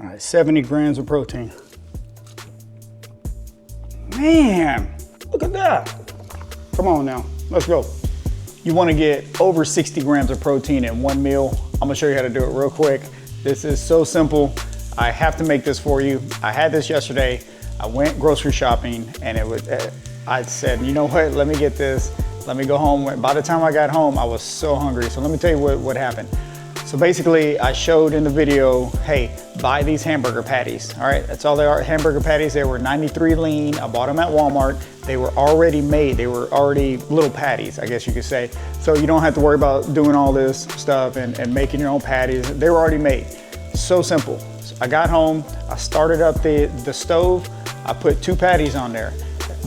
All right, 70 grams of protein. Man, look at that. Come on now, let's go. You wanna get over 60 grams of protein in one meal. I'm gonna show you how to do it real quick. This is so simple. I have to make this for you. I had this yesterday. I went grocery shopping and I said, you know what, let me get this. Let me go home. By the time I got home, I was so hungry. So let me tell you what happened. So basically, I showed in the video, hey, buy these hamburger patties. All right, that's all they are, hamburger patties. They were 93 lean. I bought them at Walmart. They were already made. They were already little patties, I guess you could say. So you don't have to worry about doing all this stuff and making your own patties. They were already made. So simple. So I got home, I started up the stove. I put 2 patties on there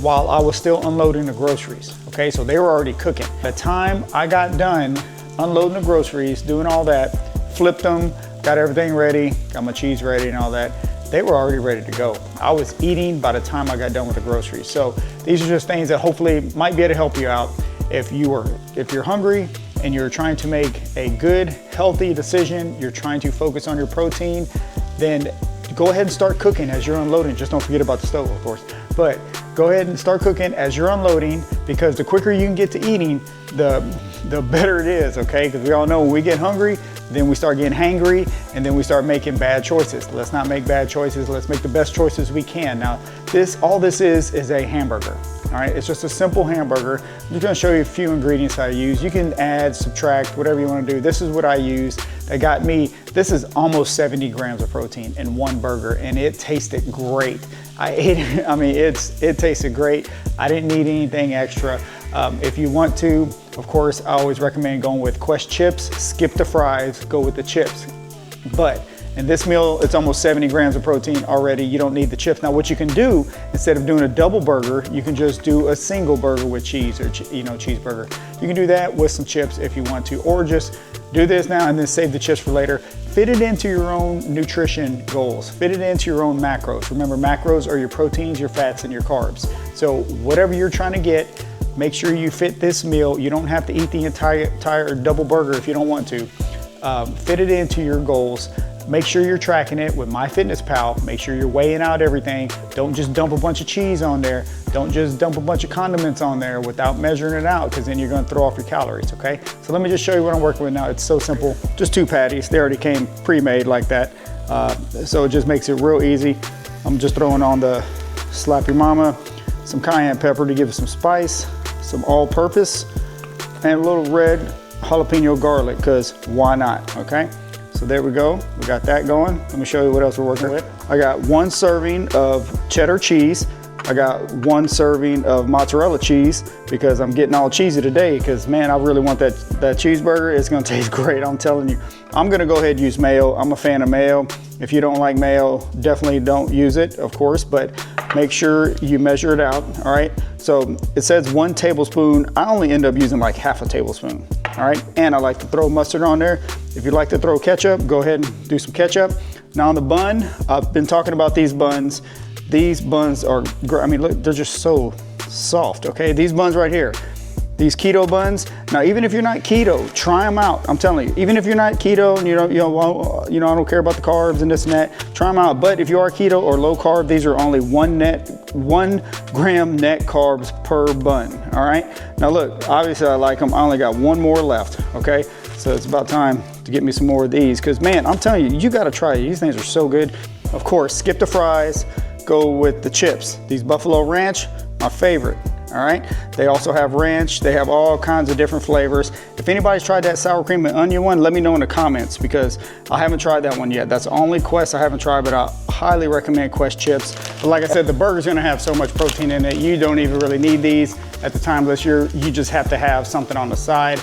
while I was still unloading the groceries. Okay, so they were already cooking. By the time I got done unloading the groceries, doing all that, flipped them, got everything ready, got my cheese ready and all that, they were already ready to go. I was eating by the time I got done with the groceries. So these are just things that hopefully might be able to help you out. If you're hungry and you're trying to make a good, healthy decision, you're trying to focus on your protein, then go ahead and start cooking as you're unloading. Just don't forget about the stove, of course. But go ahead and start cooking as you're unloading, because the quicker you can get to eating, the better it is, okay? Because we all know when we get hungry, then we start getting hangry, and then we start making bad choices. Let's not make bad choices. Let's make the best choices we can. Now, all this is a hamburger, all right? It's just a simple hamburger. I'm just gonna show you a few ingredients I use. You can add, subtract, whatever you wanna do. This is what I use. That got me, this is almost 70 grams of protein in one burger, and it tasted great. I ate it, I mean, it tasted great. I didn't need anything extra. If you want to, of course, I always recommend going with Quest chips, skip the fries, go with the chips. But in this meal, it's almost 70 grams of protein already. You don't need the chips. Now, what you can do, instead of doing a double burger, you can just do a single burger with cheese or cheeseburger. You can do that with some chips if you want to, or just do this now and then save the chips for later. Fit it into your own nutrition goals. Fit it into your own macros. Remember, macros are your proteins, your fats, and your carbs. So whatever you're trying to get, make sure you fit this meal. You don't have to eat the entire double burger if you don't want to. Fit it into your goals. Make sure you're tracking it with MyFitnessPal. Make sure you're weighing out everything. Don't just dump a bunch of cheese on there. Don't just dump a bunch of condiments on there without measuring it out, because then you're gonna throw off your calories, okay? So let me just show you what I'm working with now. It's so simple, just 2 patties. They already came pre-made like that. So it just makes it real easy. I'm just throwing on the Slap Your Mama, some cayenne pepper to give it some spice, some all-purpose, and a little red jalapeno garlic, because why not, okay? So there we go, we got that going. Let me show you what else we're working with. I got 1 serving of cheddar cheese. I got 1 serving of mozzarella cheese, because I'm getting all cheesy today, because man, I really want that cheeseburger. It's gonna taste great, I'm telling you. I'm gonna go ahead and use mayo. I'm a fan of mayo. If you don't like mayo, definitely don't use it, of course, but make sure you measure it out, all right? So it says 1 tablespoon. I only end up using like half a tablespoon, all right? And I like to throw mustard on there. If you like to throw ketchup, go ahead and do some ketchup. Now on the bun, I've been talking about these buns. These buns are great. I mean, look, they're just so soft, okay? These buns right here, these keto buns. Now, even if you're not keto, try them out. I'm telling you, even if you're not keto and I don't care about the carbs and this and that, try them out. But if you are keto or low carb, these are only 1 gram net carbs per bun, all right? Now look, obviously I like them. I only got 1 more left, okay? So it's about time to get me some more of these, because man, I'm telling you, you gotta try these. These things are so good. Of course, skip the fries, go with the chips. These Buffalo Ranch, my favorite, all right? They also have ranch. They have all kinds of different flavors. If anybody's tried that sour cream and onion one, let me know in the comments, because I haven't tried that one yet. That's the only Quest I haven't tried, but I highly recommend Quest chips. But like I said, the burger's gonna have so much protein in it, you don't even really need these at the time, unless you just have to have something on the side.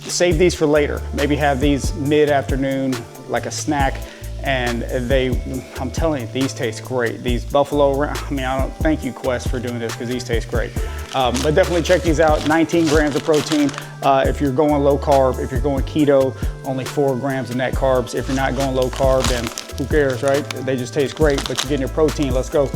Save these for later. Maybe have these mid-afternoon, like a snack. And I'm telling you, these taste great. These Buffalo, I mean, I don't thank you Quest for doing this, because these taste great. But definitely check these out. 19 grams of protein. If you're going low carb, if you're going keto, only 4 grams of net carbs. If you're not going low carb, then who cares, right? They just taste great, but you're getting your protein. Let's go.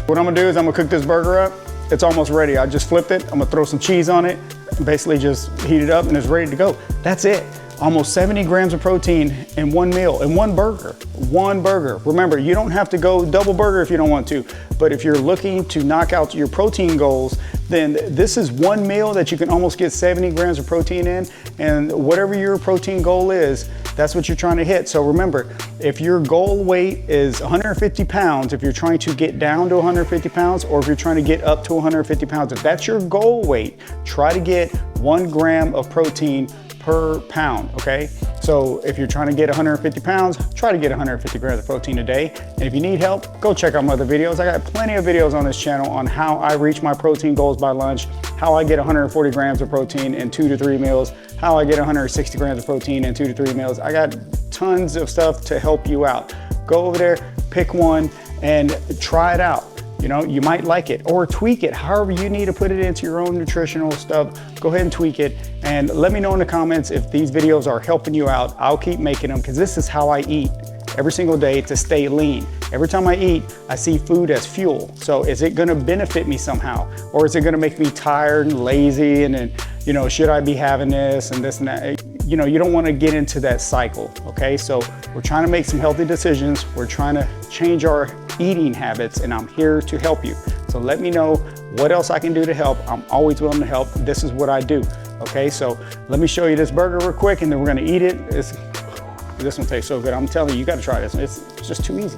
What I'm gonna do is I'm gonna cook this burger up. It's almost ready. I just flipped it. I'm gonna throw some cheese on it. Basically just heat it up and it's ready to go. That's it. Almost 70 grams of protein in one meal, in one burger. One burger. Remember, you don't have to go double burger if you don't want to, but if you're looking to knock out your protein goals, then this is one meal that you can almost get 70 grams of protein in, and whatever your protein goal is, that's what you're trying to hit. So remember, if your goal weight is 150 pounds, if you're trying to get down to 150 pounds, or if you're trying to get up to 150 pounds, if that's your goal weight, try to get 1 gram of protein per pound, okay? So if you're trying to get 150 pounds, try to get 150 grams of protein a day. And if you need help, go check out my other videos. I got plenty of videos on this channel on how I reach my protein goals by lunch, how I get 140 grams of protein in 2 to 3 meals, how I get 160 grams of protein in 2 to 3 meals. I got tons of stuff to help you out. Go over there, pick one, and try it out. You know, you might like it, or tweak it however you need to put it into your own nutritional stuff. Go ahead and tweak it, and let me know in the comments if these videos are helping you out. I'll keep making them, because this is how I eat every single day to stay lean. Every time I eat, I see food as fuel. So is it gonna benefit me somehow? Or is it gonna make me tired and lazy, and then, you know, should I be having this and this and that? You know, you don't wanna get into that cycle, okay? So we're trying to make some healthy decisions. We're trying to change our eating habits, and I'm here to help you. So let me know what else I can do to help. I'm always willing to help. This is what I do, okay? So let me show you this burger real quick, and then we're gonna eat it. This one tastes so good. I'm telling you, you gotta try this. It's just too easy.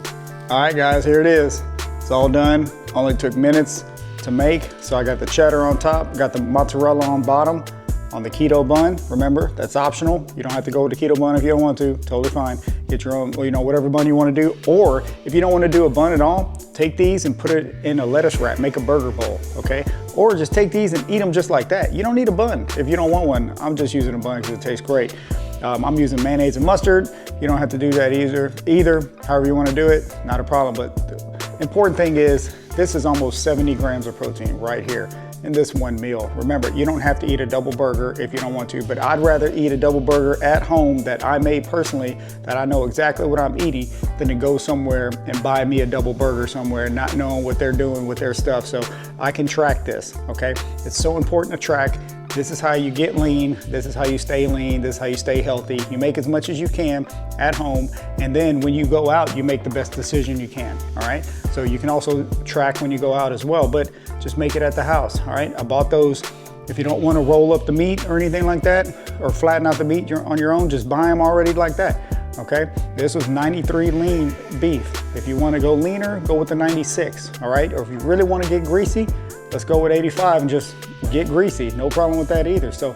All right, guys, here it is. It's all done. Only took minutes to make. So I got the cheddar on top, got the mozzarella on bottom, on the keto bun. Remember, that's optional. You don't have to go with the keto bun if you don't want to, totally fine. Get your own, you know, whatever bun you want to do. Or if you don't want to do a bun at all, take these and put it in a lettuce wrap, make a burger bowl, okay? Or just take these and eat them just like that. You don't need a bun if you don't want one. I'm just using a bun because it tastes great. I'm using mayonnaise and mustard. You don't have to do that either. However you want to do it, not a problem. But the important thing is, this is almost 70 grams of protein right here in this one meal. Remember, you don't have to eat a double burger if you don't want to, but I'd rather eat a double burger at home that I made personally, that I know exactly what I'm eating, than to go somewhere and buy me a double burger somewhere not knowing what they're doing with their stuff. So I can track this, okay? It's so important to track. This is how you get lean. This is how you stay lean. This is how you stay healthy. You make as much as you can at home, and then when you go out, you make the best decision you can, all right? So you can also track when you go out as well, but just make it at the house, all right? I bought those. If you don't want to roll up the meat or anything like that, or flatten out the meat on your own, just buy them already like that, okay? This was 93 lean beef. If you want to go leaner, go with the 96, all right? Or if you really want to get greasy, let's go with 85 and just get greasy. No problem with that either. So,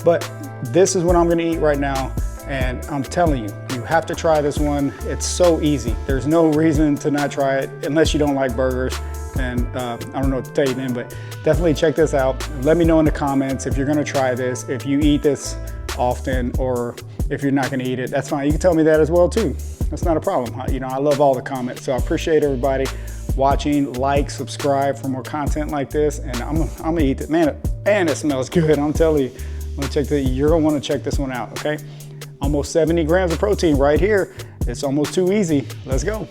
but this is what I'm gonna eat right now, and I'm telling you, you have to try this one. It's so easy. There's no reason to not try it unless you don't like burgers. And I don't know what to tell you then, but definitely check this out. Let me know in the comments if you're gonna try this, if you eat this often, or if you're not gonna eat it. That's fine. You can tell me that as well too. That's not a problem. You know, I love all the comments, so I appreciate everybody watching. Like, subscribe for more content like this, and I'm gonna eat it. Man, and it smells good. I'm telling you, you're gonna want to check this one out. Okay, almost 70 grams of protein right here. It's almost too easy. Let's go.